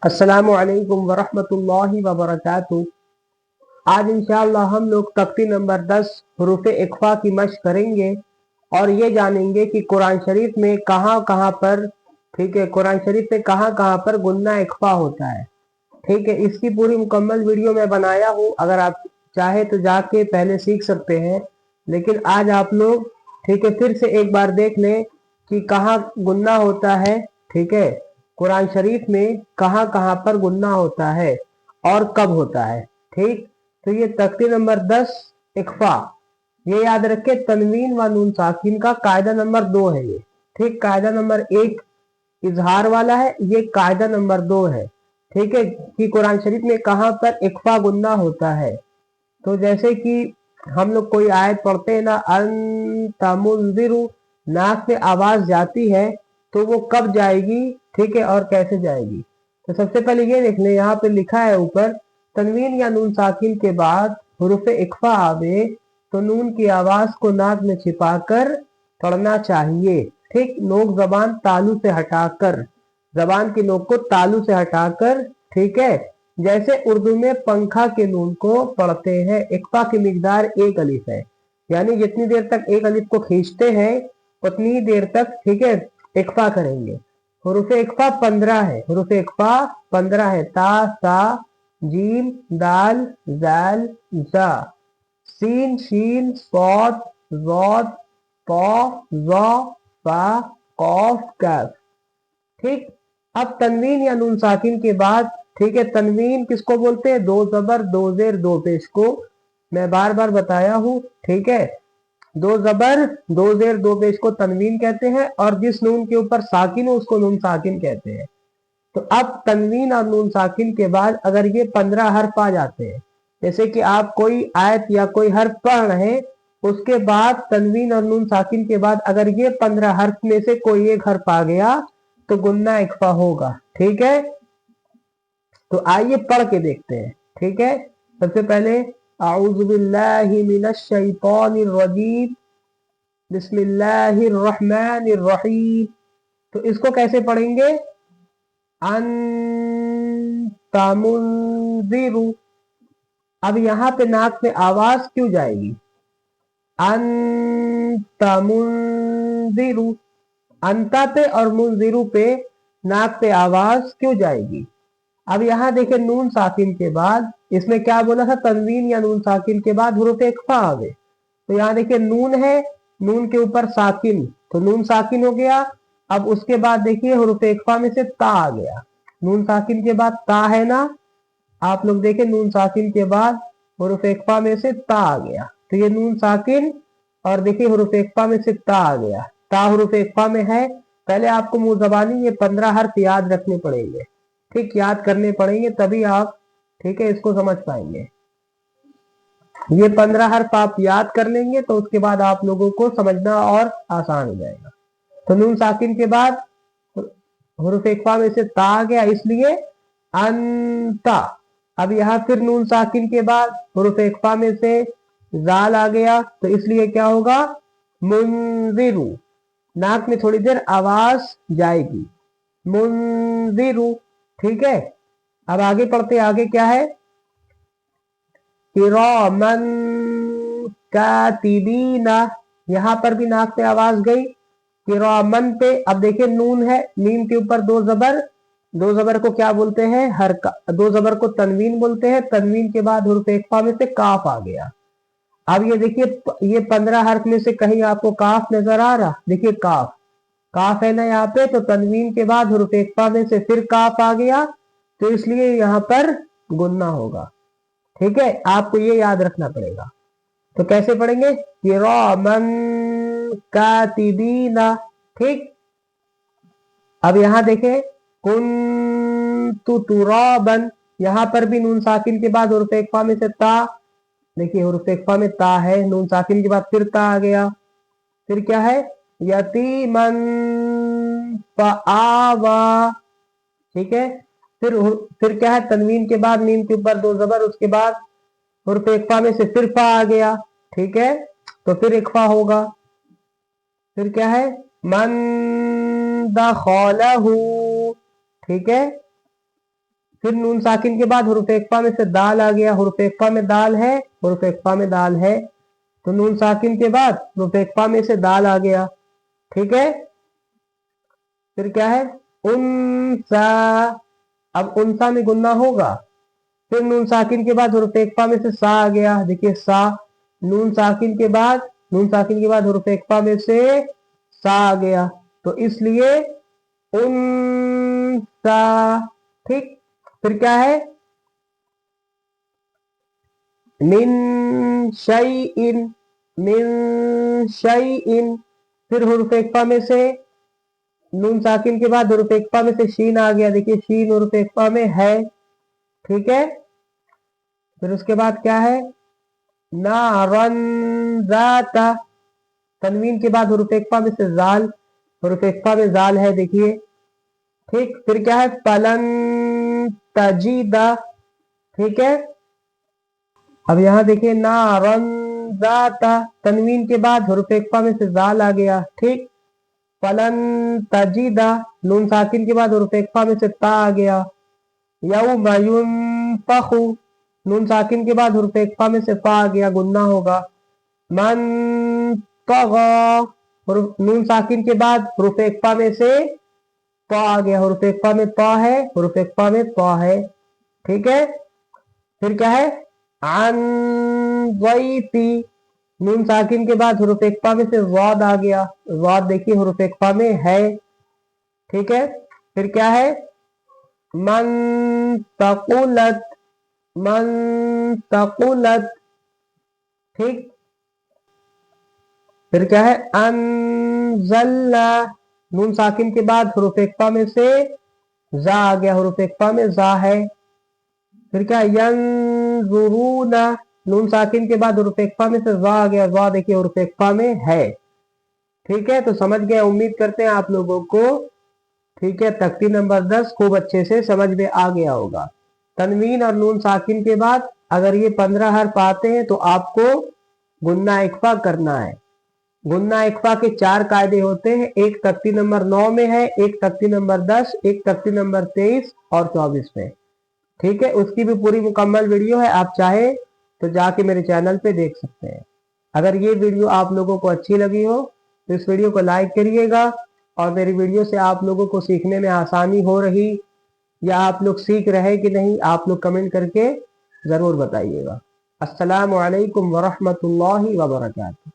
अस्सलामु अलैकुम वरहमतुल्लाहि वबरकातुहू। आज इंशाअल्लाह हम लोग तख्ती नंबर 10 हुरूफ इख्फा की मशक करेंगे और ये जानेंगे कि कुरान शरीफ में कहाँ कहाँ पर कुरान शरीफ में कहाँ कहाँ पर गुन्ना इख्फा होता है। ठीक है, इसकी पूरी मुकम्मल वीडियो मैं बनाया हूँ, अगर आप चाहे तो जाके पहले सीख सकते हैं। लेकिन आज आप लोग फिर से एक बार देख लें कि कहाँ गुन्ना होता है। ठीक है, कुरान शरीफ में कहाँ कहाँ पर गुन्ना होता है और कब होता है। ठीक, तो ये तख्ती नंबर 10 इख्फा, ये याद रखे तनवीन व नून साकिन का कायदा नंबर 2 है ये। ठीक, कायदा नंबर 1 इजहार वाला है, ये कायदा नंबर 2 है। ठीक है, कि कुरान शरीफ में कहाँ पर इख्फा गुन्ना होता है। तो जैसे कि हम लोग कोई आयत पढ़ते हैं ना, अंता मुंज़िरु, नाक में आवाज जाती है तो वो कब जाएगी, ठीक है, और कैसे जाएगी। तो सबसे पहले ये देख ले, यहाँ पे लिखा है ऊपर, तनवीन या नून साकिन के बाद हुरूफ इख्फा आवे तो नून की आवाज को नाक में छिपाकर पढ़ना चाहिए। ठीक, नोक जबान तालू से हटाकर, जबान की नोक को तालू से हटाकर, ठीक है, जैसे उर्दू में पंखा के नून को पढ़ते हैं। इख्फा की मिकदार 1 अलिफ है, यानी जितनी देर तक 1 अलिफ को खींचते हैं उतनी ही देर तक, ठीक है, इख्फा करेंगे। हुरूफ इख्फा 15 है, हुरूफ इख्फा 15 है। ता, सा, जीम, दाल, जाल, जा, सीन, शीन, सौद, ज़ौद, तौ, ज़ौ, फा, कौफ, कफ। ठीक, अब तनवीन या नून साकिन के बाद, ठीक है, तनवीन किसको बोलते हैं? 2 जबर 2 जेर 2 पेश को मैं बार बार बताया हूं। ठीक है, 2 जबर 2 जेर 2 पेश को तनवीन कहते हैं और जिस नून के ऊपर साकिन हो उसको नून साकिन कहते हैं। तो अब तनवीन और नून साकिन के बाद अगर ये 15 हर्फ आ जाते हैं, जैसे कि आप कोई आयत या कोई हर्फ पढ़ रहे हैं, उसके बाद तनवीन और नून साकिन के बाद अगर ये 15 हर्फ में से कोई एक हर्फ आ गया तो गुन्ना इख्फा होगा। ठीक है, तो आइए पढ़ के देखते हैं। ठीक है, सबसे पहले आऊज़ु बिल्लाहि मिनश शैतानिर रजीम, बिस्मिल्लाहिर रहमानिर रहीम। तो इसको कैसे पढ़ेंगे? अंता मुंज़िरु। अब यहाँ पे नाक में आवाज क्यों जाएगी? अंता मुंज़िरु, अंता पे और मुंज़िरु पे नाक पे आवाज क्यों जाएगी? अब यहाँ देखिए नून साकिन के बाद, इसमें क्या बोला था, तनवीन या नून साकिन के बाद हुरूफ इख्फा आवे। तो यहाँ देखिए नून है, नून के ऊपर साकिन, तो नून साकिन हो गया। अब उसके बाद देखिए हुरूफ इख्फा में से ता आ गया। नून साकिन के बाद ता है ना, आप लोग देखें नून साकिन के बाद हुरूफ इख्फा में से ता आ गया। तो ये नून साकिन और देखिए हुरूफ इख्फा में से ता आ गया। ता हुरूफ इख्फा में है। पहले आपको मुंह जबानी ये 15 हर्फ याद रखने पड़ेंगे। ठीक, याद करने पड़ेंगे तभी आप, ठीक है, इसको समझ पाएंगे। ये 15 हर्फ आप याद कर लेंगे तो उसके बाद आप लोगों को समझना और आसान हो जाएगा। तो नून साकिन के बाद हुरूफ इख्फा में से ता आ गया, इसलिए अंता। अब यहाँ फिर नून साकिन के बाद हुरूफ इख्फा में से जाल आ गया, तो इसलिए क्या होगा? मुंज़िरु। नाक में थोड़ी देर आवाज जाएगी, मुंज़िरु। ठीक है, अब आगे पढ़ते, आगे क्या है? किरामन कातिबीना, यहाँ पर भी नाक पे आवाज गई। किरामन पे अब देखिए नून है, मीम के ऊपर 2 जबर, 2 जबर को क्या बोलते हैं? हरका। 2 जबर को तनवीन बोलते हैं। तनवीन के बाद हुरूफ इख्फा में से काफ आ गया। अब ये देखिए ये 15 हर्फ में से कहीं आपको काफ नजर आ रहा? देखिए काफ, काफ है ना यहाँ पे, तो तनवीन के बाद हुरूफ इख्फा में से फिर काफ आ गया, तो इसलिए यहाँ पर गुन्ना होगा। ठीक है, आपको ये याद रखना पड़ेगा। तो कैसे पढ़ेंगे? किरामन कातिबीना। ठीक, अब यहाँ देखें कुन्तु तुराबन, यहाँ पर भी नून साकिन के बाद हुरूफ इख्फा में से ता, देखिए हुरूफ इख्फा में ता है, नून साकिन के बाद फिर ता आ गया। फिर क्या है? यतीमन फआवा। ठीक है, फिर क्या है? तनवीन के बाद मीम के ऊपर 2 जबर, उसके बाद हुरूफ इख्फा में से फिर फा आ गया। ठीक है, तो फिर इख्फा होगा। फिर क्या है? मन दखलहू। ठीक है, फिर नून साकिन के बाद हुरूफ इख्फा में से दाल आ गया, हुरूफ इख्फा में दाल है, हुरूफ इख्फा में दाल है, तो नून साकिन के बाद हुरूफ इख्फा में से दाल आ गया, ठीक है। फिर क्या है, उनसा, अब उनसा में गुन्ना होगा। फिर नून साकिन के बाद हुरूफ इख्फा में से सा आ गया, देखिए सा, नून साकिन के बाद हुरूफ इख्फा में से सा आ गया, तो इसलिए उनसा, ठीक। फिर क्या है, मिन शैइन, मिन शैइन, फिर हुरूफ इख्फा में से नून साकिन के बाद हुरूफ इख्फा में से शीन आ गया, देखिए शीन हुरूफ इख्फा में है, ठीक है। फिर उसके बाद क्या है, नारन ज़ाता, तनवीन के बाद हुरूफ इख्फा में से जाल, हुरूफ इख्फा में जाल है, देखिए, ठीक। फिर क्या है, फलन तजीदा, ठीक है। अब यहां देखिए नारन ज़ाता, तनवीन के बाद हुरूफ इख्फा में से जाल आ गया, ठीक। फलन तजीदा, नून साकिन के बाद हुरूफ इख्फा में से ता आ गया, यौम युनफखु, नून साकिन के बाद हुरूफ इख्फा में से फा आ गया, गुन्ना होगा। मन तगा, नून साकिन के बाद हुरूफ इख्फा में से पा आ गया, हुरूफ इख्फा में पा है, हुरूफ इख्फा में पा है, ठीक है। फिर क्या है, अन ज़ैफ़ी, नून साकिन के बाद हुरूफ इख्फा में से ज़ाद आ गया, ज़ाद देखिए हुरूफ इख्फा में है, ठीक है। फिर क्या है, मन तकुलत, मन तकुलत, ठीक। फिर क्या है, अनज़लना, नून साकिन के बाद हुरूफ इख्फा में से जा आ गया, हुरूफ इख्फा में जा है। फिर क्या, यंजुरूना, नून साकिन के बाद हुरूफ इख्फा में से जा आ गया, जा देखिए हुरूफ इख्फा में है, ठीक है। तो समझ गए, उम्मीद करते हैं आप लोगों को, ठीक है, तख्ती नंबर 10 खूब अच्छे से समझ में आ गया होगा। तनवीन और नून साकिन के बाद अगर ये 15 हर्फ आते हैं तो आपको गुन्ना इख्फा करना है। गुन्ना इख्फा के 4 कायदे होते हैं, एक तख्ती नंबर 9 में है, एक तख्ती नंबर 10, एक तख्ती नंबर 23 और 24 में, ठीक है। उसकी भी पूरी मुकम्मल वीडियो है, आप चाहे तो जाके मेरे चैनल पे देख सकते हैं। अगर ये वीडियो आप लोगों को अच्छी लगी हो तो इस वीडियो को लाइक करिएगा, और मेरी वीडियो से आप लोगों को सीखने में आसानी हो रही या आप लोग सीख रहे कि नहीं, आप लोग कमेंट करके ज़रूर बताइएगा। अस्सलामु अलैकुम वरहमतुल्लाहि वबरकातुहू।